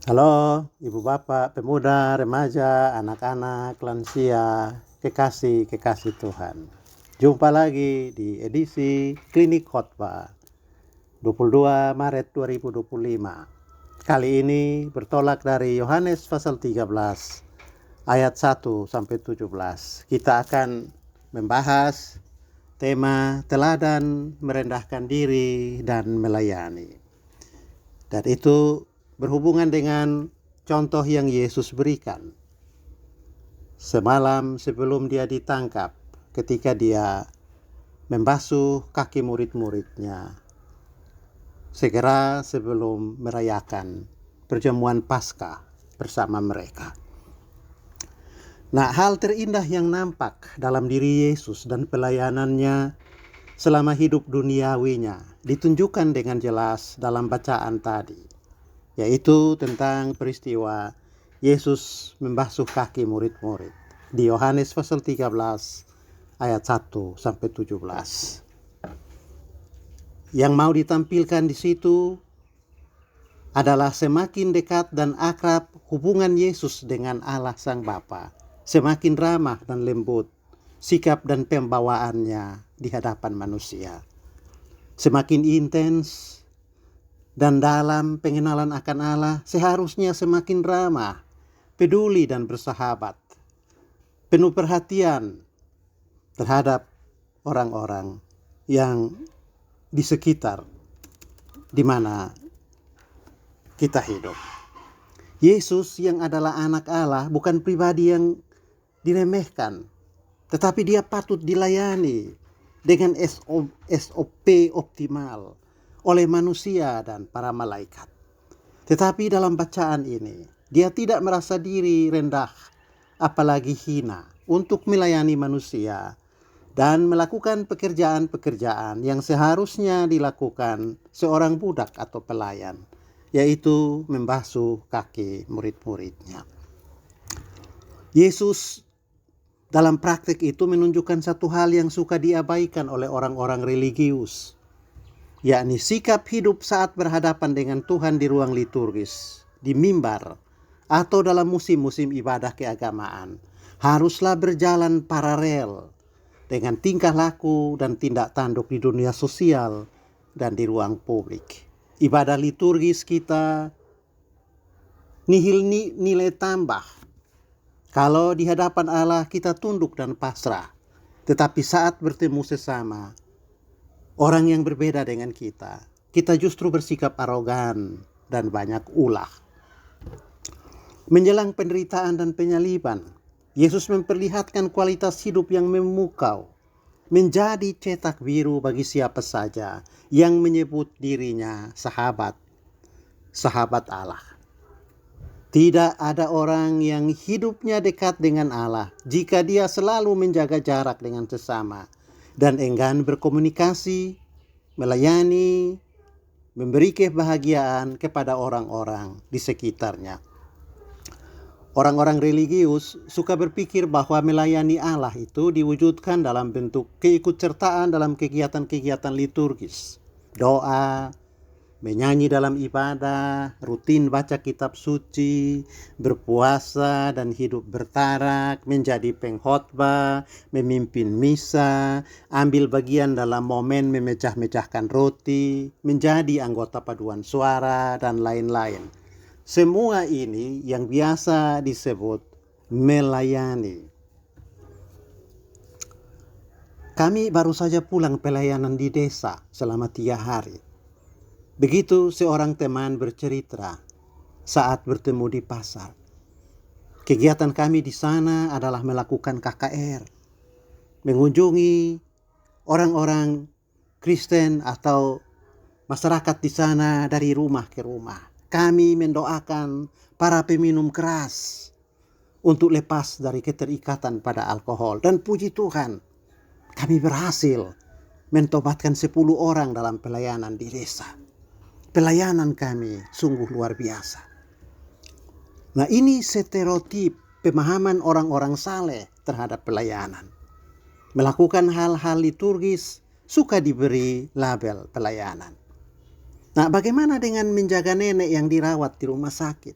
Halo, ibu bapak, pemuda, remaja, anak-anak, lansia, kekasih-kekasih Tuhan. Jumpa lagi di edisi Klinik Khotbah 22 Maret 2025. Kali ini bertolak dari Yohanes pasal 13 ayat 1 sampai 17. Kita akan membahas tema teladan merendahkan diri dan melayani. Dan itu berhubungan dengan contoh yang Yesus berikan semalam sebelum dia ditangkap, ketika dia membasuh kaki murid-muridnya segera sebelum merayakan perjamuan Paskah bersama mereka. Nah, hal terindah yang nampak dalam diri Yesus dan pelayanannya selama hidup duniawinya ditunjukkan dengan jelas dalam bacaan tadi, yaitu tentang peristiwa Yesus membasuh kaki murid-murid di Yohanes pasal 13 ayat 1 sampai 17. Yang mau ditampilkan di situ adalah semakin dekat dan akrab hubungan Yesus dengan Allah Sang Bapa, semakin ramah dan lembut sikap dan pembawaannya di hadapan manusia, semakin intens dan dalam pengenalan akan Allah, seharusnya semakin ramah, peduli dan bersahabat, penuh perhatian terhadap orang-orang yang di sekitar di mana kita hidup. Yesus yang adalah anak Allah bukan pribadi yang diremehkan, tetapi dia patut dilayani dengan SOP optimal oleh manusia dan para malaikat. Tetapi dalam bacaan ini, dia tidak merasa diri rendah, apalagi hina, untuk melayani manusia dan melakukan pekerjaan-pekerjaan yang seharusnya dilakukan seorang budak atau pelayan, yaitu membasuh kaki murid-muridnya. Yesus dalam praktik itu menunjukkan satu hal yang suka diabaikan oleh orang-orang religius, yakni sikap hidup saat berhadapan dengan Tuhan di ruang liturgis, di mimbar, atau dalam musim-musim ibadah keagamaan, haruslah berjalan paralel dengan tingkah laku dan tindak tanduk di dunia sosial dan di ruang publik. Ibadah liturgis kita nihil nilai tambah kalau di hadapan Allah kita tunduk dan pasrah, tetapi saat bertemu sesama orang yang berbeda dengan kita justru bersikap arogan dan banyak ulah. Menjelang penderitaan dan penyaliban, Yesus memperlihatkan kualitas hidup yang memukau, menjadi cetak biru bagi siapa saja yang menyebut dirinya sahabat Allah. Tidak ada orang yang hidupnya dekat dengan Allah jika dia selalu menjaga jarak dengan sesama dan enggan berkomunikasi, melayani, memberi kebahagiaan kepada orang-orang di sekitarnya. Orang-orang religius suka berpikir bahwa melayani Allah itu diwujudkan dalam bentuk keikutsertaan dalam kegiatan-kegiatan liturgis, doa, menyanyi dalam ibadah, rutin baca kitab suci, berpuasa dan hidup bertarak, menjadi pengkhotbah, memimpin misa, ambil bagian dalam momen memecah-mecahkan roti, menjadi anggota paduan suara, dan lain-lain. Semua ini yang biasa disebut melayani. Kami baru saja pulang pelayanan di desa selama 3 hari. Begitu seorang teman bercerita saat bertemu di pasar. Kegiatan kami di sana adalah melakukan KKR, mengunjungi orang-orang Kristen atau masyarakat di sana dari rumah ke rumah. Kami mendoakan para peminum keras untuk lepas dari keterikatan pada alkohol. Dan puji Tuhan, kami berhasil mentobatkan 10 orang dalam pelayanan di desa. Pelayanan kami sungguh luar biasa. Nah, ini stereotip pemahaman orang-orang saleh terhadap pelayanan. Melakukan hal-hal liturgis suka diberi label pelayanan. Nah, bagaimana dengan menjaga nenek yang dirawat di rumah sakit?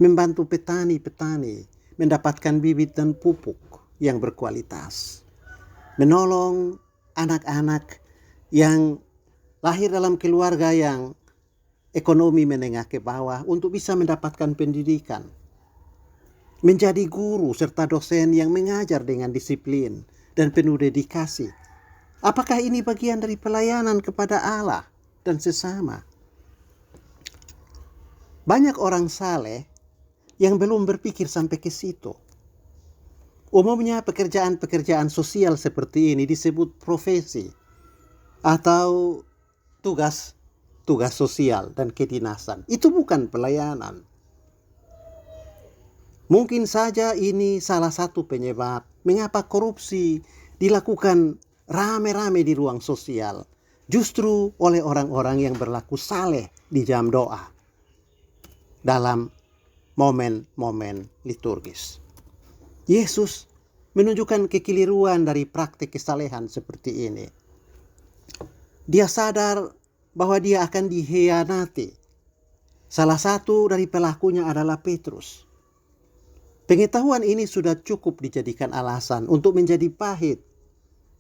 membantu petani-petani mendapatkan bibit dan pupuk yang berkualitas, menolong anak-anak yang lahir dalam keluarga yang ekonomi menengah ke bawah untuk bisa mendapatkan pendidikan, menjadi guru serta dosen yang mengajar dengan disiplin dan penuh dedikasi. Apakah ini bagian dari pelayanan kepada Allah dan sesama? Banyak orang saleh yang belum berpikir sampai ke situ. Umumnya pekerjaan-pekerjaan sosial seperti ini disebut profesi atau tugas sosial dan kedinasan. Itu bukan pelayanan. Mungkin saja ini salah satu penyebab mengapa korupsi dilakukan rame-rame di ruang sosial, justru oleh orang-orang yang berlaku saleh di jam doa dalam momen-momen liturgis. Yesus menunjukkan kekeliruan dari praktik kesalehan seperti ini. Dia sadar bahwa dia akan dikhianati. Salah satu dari pelakunya adalah Petrus. Pengetahuan ini sudah cukup dijadikan alasan untuk menjadi pahit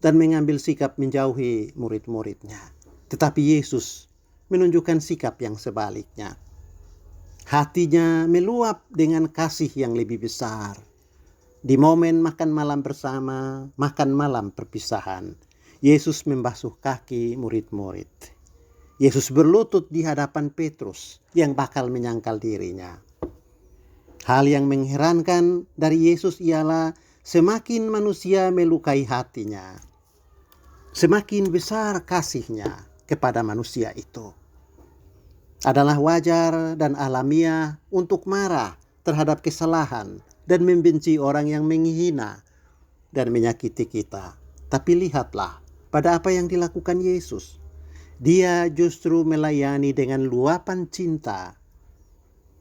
dan mengambil sikap menjauhi murid-muridnya. Tetapi Yesus menunjukkan sikap yang sebaliknya. Hatinya meluap dengan kasih yang lebih besar. Di momen makan malam bersama, makan malam perpisahan, Yesus membasuh kaki murid-murid. Yesus berlutut di hadapan Petrus yang bakal menyangkal dirinya. Hal yang mengherankan dari Yesus ialah semakin manusia melukai hatinya, semakin besar kasihnya kepada manusia itu. Adalah wajar dan alamiah untuk marah terhadap kesalahan dan membenci orang yang menghina dan menyakiti kita. Tapi lihatlah pada apa yang dilakukan Yesus. Dia justru melayani dengan luapan cinta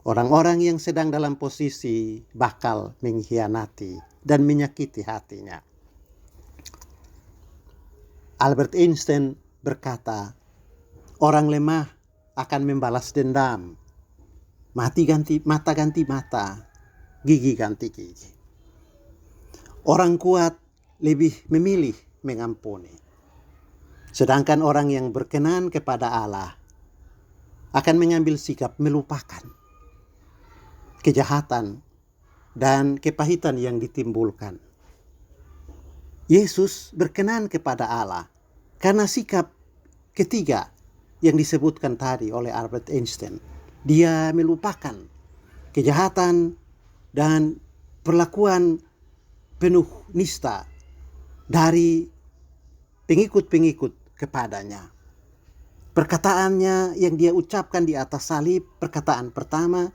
orang-orang yang sedang dalam posisi bakal mengkhianati dan menyakiti hatinya. Albert Einstein berkata, orang lemah akan membalas dendam. Mata ganti mata, gigi ganti gigi. Orang kuat lebih memilih mengampuni. Sedangkan orang yang berkenan kepada Allah akan mengambil sikap melupakan kejahatan dan kepahitan yang ditimbulkan. Yesus berkenan kepada Allah karena sikap ketiga yang disebutkan tadi oleh Albert Einstein. Dia melupakan kejahatan dan perlakuan penuh nista dari pengikut-pengikut kepadanya. Perkataannya yang dia ucapkan di atas salib, perkataan pertama,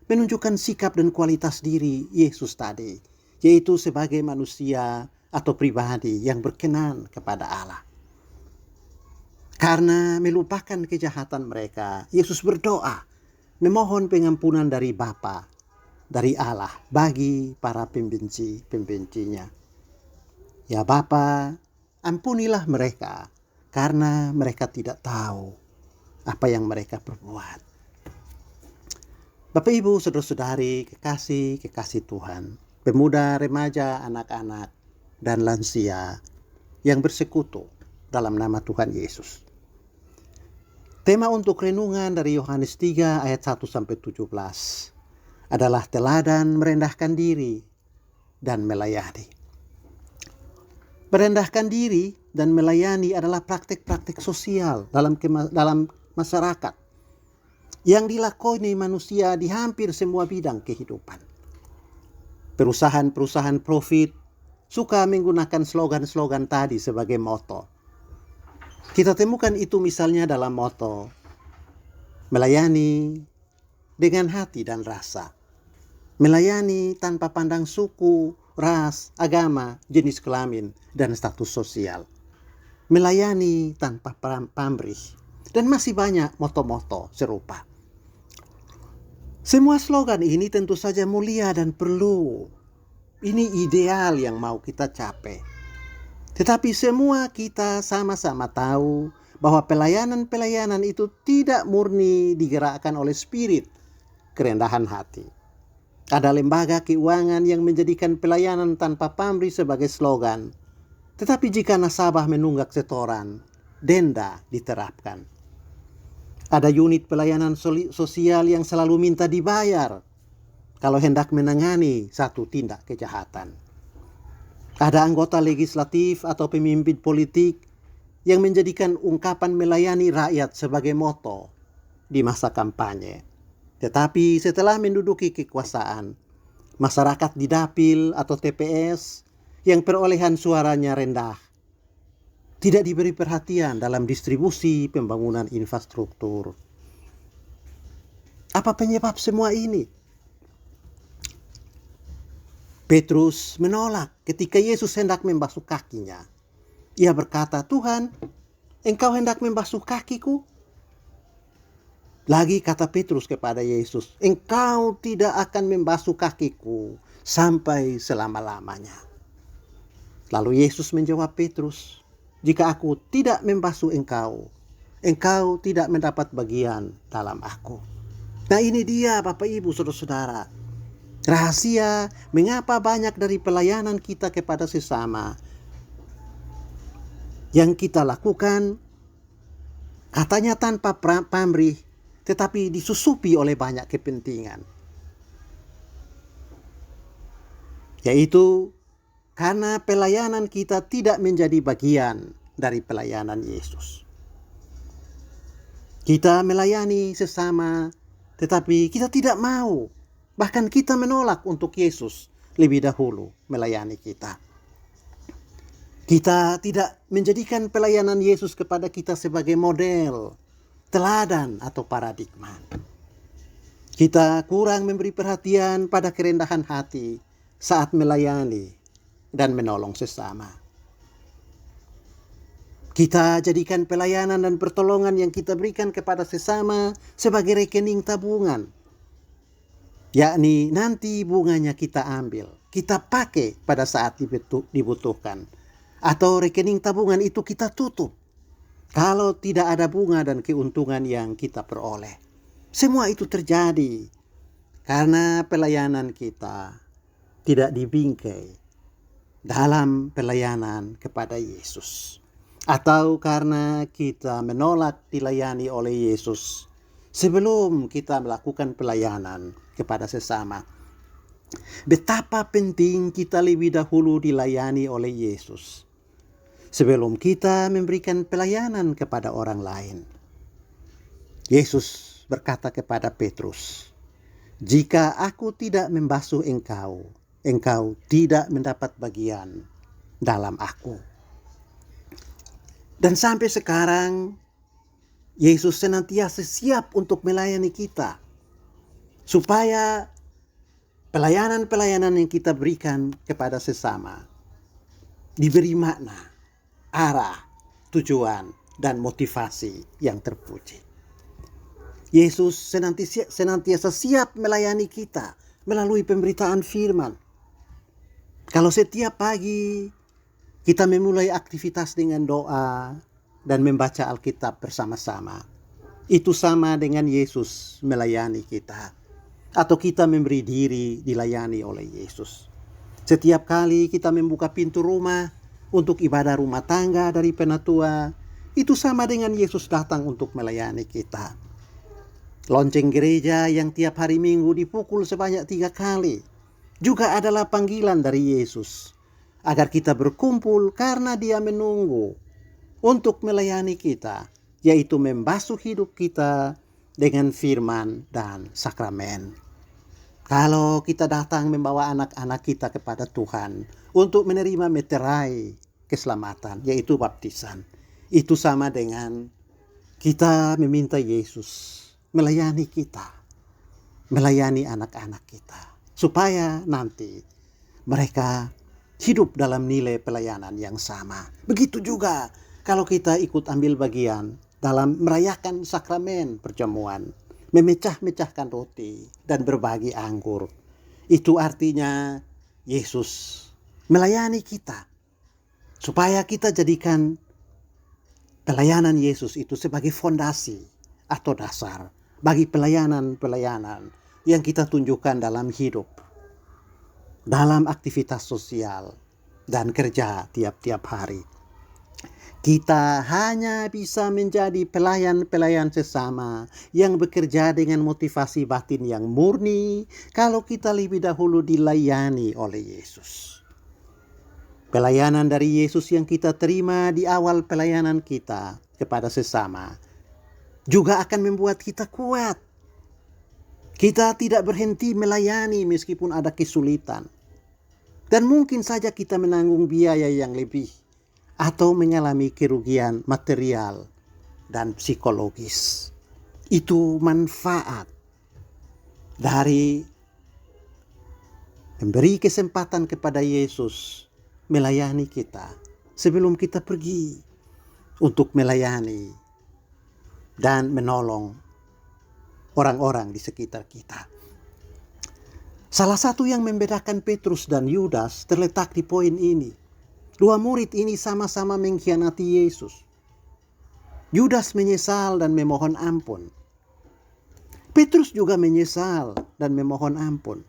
menunjukkan sikap dan kualitas diri Yesus tadi, yaitu sebagai manusia atau pribadi yang berkenan kepada Allah. Karena melupakan kejahatan mereka, Yesus berdoa, memohon pengampunan dari Bapa, dari Allah, bagi para pembenci-pembencinya. Ya Bapa, ampunilah mereka, karena mereka tidak tahu apa yang mereka perbuat. Bapak Ibu, saudara-saudari, kekasih Tuhan, pemuda, remaja, anak-anak, dan lansia yang bersekutu dalam nama Tuhan Yesus. Tema untuk renungan dari Yohanes 3 ayat 1-17 adalah teladan merendahkan diri dan melayani. Merendahkan diri dan melayani adalah praktik-praktik sosial dalam masyarakat yang dilakoni manusia di hampir semua bidang kehidupan. Perusahaan-perusahaan profit suka menggunakan slogan-slogan tadi sebagai moto. Kita temukan itu misalnya dalam moto, melayani dengan hati dan rasa. Melayani tanpa pandang suku, ras, agama, jenis kelamin, dan status sosial. Melayani tanpa pamrih. Dan masih banyak moto-moto serupa. Semua slogan ini tentu saja mulia dan perlu. Ini ideal yang mau kita capai. Tetapi semua kita sama-sama tahu bahwa pelayanan-pelayanan itu tidak murni digerakkan oleh spirit kerendahan hati. Ada lembaga keuangan yang menjadikan pelayanan tanpa pamrih sebagai slogan. Tetapi jika nasabah menunggak setoran, denda diterapkan. Ada unit pelayanan sosial yang selalu minta dibayar kalau hendak menangani satu tindak kejahatan. Ada anggota legislatif atau pemimpin politik yang menjadikan ungkapan melayani rakyat sebagai moto di masa kampanye. Tetapi setelah menduduki kekuasaan, masyarakat di dapil atau TPS yang perolehan suaranya rendah tidak diberi perhatian dalam distribusi pembangunan infrastruktur. Apa penyebab semua ini? Petrus menolak ketika Yesus hendak membasuh kakinya. Ia berkata, "Tuhan, Engkau hendak membasuh kakiku?" Lagi kata Petrus kepada Yesus, "Engkau tidak akan membasuh kakiku sampai selama-lamanya." Lalu Yesus menjawab Petrus, "Jika aku tidak membasuh engkau, engkau tidak mendapat bagian dalam aku." Nah, ini dia Bapak Ibu Saudara-saudara, rahasia mengapa banyak dari pelayanan kita kepada sesama yang kita lakukan katanya tanpa pamrih, tetapi disusupi oleh banyak kepentingan. Yaitu karena pelayanan kita tidak menjadi bagian dari pelayanan Yesus. Kita melayani sesama, tetapi kita tidak mau. Bahkan kita menolak untuk Yesus lebih dahulu melayani kita. Kita tidak menjadikan pelayanan Yesus kepada kita sebagai model, teladan atau paradigma. Kita kurang memberi perhatian pada kerendahan hati saat melayani dan menolong sesama. Kita jadikan pelayanan dan pertolongan yang kita berikan kepada sesama sebagai rekening tabungan. Yakni nanti bunganya kita ambil, kita pakai pada saat dibutuhkan. Atau rekening tabungan itu kita tutup kalau tidak ada bunga dan keuntungan yang kita peroleh. Semua itu terjadi karena pelayanan kita tidak dibingkai dalam pelayanan kepada Yesus. Atau karena kita menolak dilayani oleh Yesus sebelum kita melakukan pelayanan kepada sesama. Betapa penting kita lebih dahulu dilayani oleh Yesus sebelum kita memberikan pelayanan kepada orang lain. Yesus berkata kepada Petrus, "Jika aku tidak membasuh engkau, engkau tidak mendapat bagian dalam aku." Dan sampai sekarang, Yesus senantiasa siap untuk melayani kita, supaya pelayanan-pelayanan yang kita berikan kepada sesama diberi makna, arah, tujuan, dan motivasi yang terpuji. Yesus senantiasa siap melayani kita melalui pemberitaan firman. Kalau setiap pagi kita memulai aktivitas dengan doa dan membaca Alkitab bersama-sama, itu sama dengan Yesus melayani kita. Atau kita memberi diri dilayani oleh Yesus. Setiap kali kita membuka pintu rumah untuk ibadah rumah tangga dari penatua, itu sama dengan Yesus datang untuk melayani kita. Lonceng gereja yang tiap hari Minggu dipukul sebanyak 3 kali juga adalah panggilan dari Yesus agar kita berkumpul karena Dia menunggu untuk melayani kita, yaitu membasuh hidup kita dengan firman dan sakramen. Kalau kita datang membawa anak-anak kita kepada Tuhan untuk menerima meterai keselamatan, yaitu baptisan, itu sama dengan kita meminta Yesus melayani kita, melayani anak-anak kita, supaya nanti mereka hidup dalam nilai pelayanan yang sama. Begitu juga kalau kita ikut ambil bagian dalam merayakan sakramen perjamuan, memecah-mecahkan roti dan berbagi anggur. Itu artinya Yesus melayani kita, supaya kita jadikan pelayanan Yesus itu sebagai fondasi atau dasar bagi pelayanan-pelayanan yang kita tunjukkan dalam hidup, dalam aktivitas sosial dan kerja tiap-tiap hari. Kita hanya bisa menjadi pelayan-pelayan sesama yang bekerja dengan motivasi batin yang murni kalau kita lebih dahulu dilayani oleh Yesus. Pelayanan dari Yesus yang kita terima di awal pelayanan kita kepada sesama juga akan membuat kita kuat. Kita tidak berhenti melayani meskipun ada kesulitan. Dan mungkin saja kita menanggung biaya yang lebih atau mengalami kerugian material dan psikologis. Itu manfaat dari memberi kesempatan kepada Yesus melayani kita sebelum kita pergi untuk melayani dan menolong orang-orang di sekitar kita. Salah satu yang membedakan Petrus dan Yudas terletak di poin ini. Dua murid ini sama-sama mengkhianati Yesus. Yudas menyesal dan memohon ampun. Petrus juga menyesal dan memohon ampun.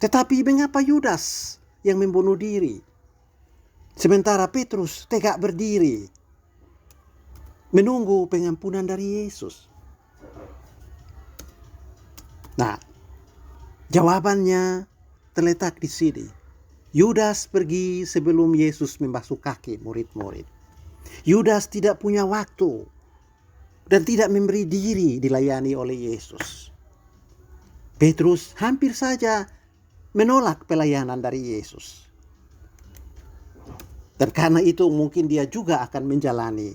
Tetapi mengapa Yudas yang membunuh diri? Sementara Petrus tegak berdiri, menunggu pengampunan dari Yesus. Nah, jawabannya terletak di sini. Yudas pergi sebelum Yesus membasuh kaki murid-murid. Yudas tidak punya waktu dan tidak memberi diri dilayani oleh Yesus. Petrus hampir saja menolak pelayanan dari Yesus. Dan karena itu mungkin dia juga akan menjalani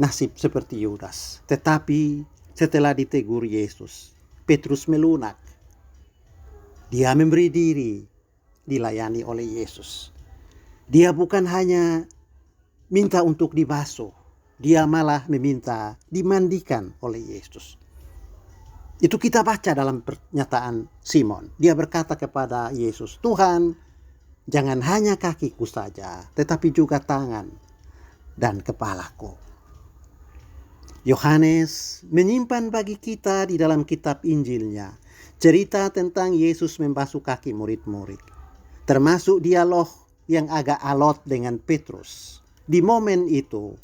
nasib seperti Yudas. Tetapi setelah ditegur Yesus, Petrus melunak. Dia memberi diri dilayani oleh Yesus. Dia bukan hanya minta untuk dibasuh, dia malah meminta dimandikan oleh Yesus. Itu kita baca dalam pernyataan Simon. Dia berkata kepada Yesus, "Tuhan, jangan hanya kakiku saja, tetapi juga tangan dan kepalaku." Yohanes menyimpan bagi kita di dalam kitab Injilnya cerita tentang Yesus membasuh kaki murid-murid. Termasuk dialog yang agak alot dengan Petrus. Di momen itu,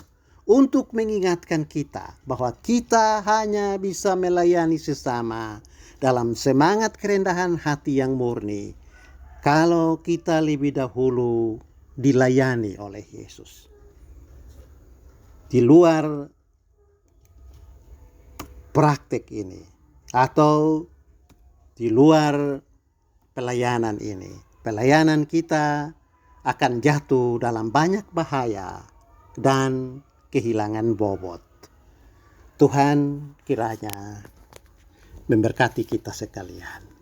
untuk mengingatkan kita bahwa kita hanya bisa melayani sesama dalam semangat kerendahan hati yang murni kalau kita lebih dahulu dilayani oleh Yesus. Di luar praktek ini atau di luar pelayanan ini, pelayanan kita akan jatuh dalam banyak bahaya dan kehilangan bobot. Tuhan kiranya memberkati kita sekalian.